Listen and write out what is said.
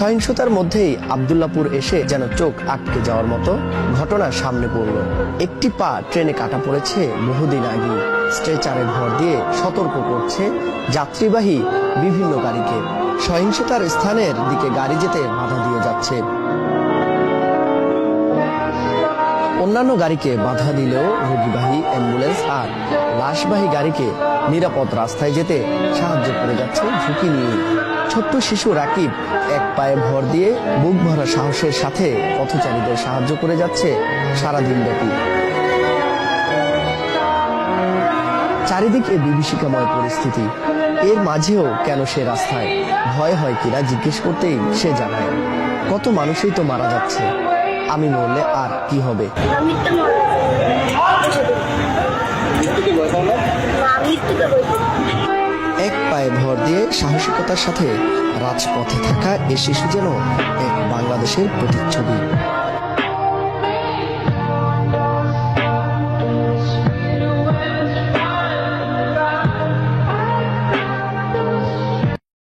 সহিংসতার মধ্যেই আব্দুল্লাহপুর এসে যেন চোখ আটকে যাওয়ার মতো ঘটনা সামনে পড়ল। একটি পা ট্রেনে কাটা পড়েছে বহুদিন আগে। স্ট্রেচারে ভর দিয়ে সতর্ক করছে যাত্রীবাহী বিভিন্ন গাড়িকে। সহিংসতার স্থানের দিকে গাড়ি যেতে বাধা দিয়ে যাচ্ছে। অন্যান্য গাড়িকে বাধা দিলেও রোগীবাহী অ্যাম্বুলেন্স আর লাশবাহী গাড়িকে নিরাপদ রাস্তায় যেতে সাহায্য করে যাচ্ছে ঝুঁকি নিয়ে। ছোট্ট শিশু রাকিব এক পায়ে ভর দিয়ে বুক ভরা সাহসের সাথে পথচারীদের সাহায্য করে যাচ্ছে সারাদিন ব্যাপী। চারিদিকে বিভীষিকাময় পরিস্থিতি। এর মাঝেও কেন সে রাস্তায়? ভয় হয় কিনা জিজ্ঞেস করতেই সে জানায়, কত মানুষই তো মারা যাচ্ছে, আমি মরলে আর কি হবে। এক পায়ে ভর দিয়ে সাহসিকতার সাথে রাজপথে থাকা এ শিশু যেন এক বাংলাদেশের প্রতিচ্ছবি।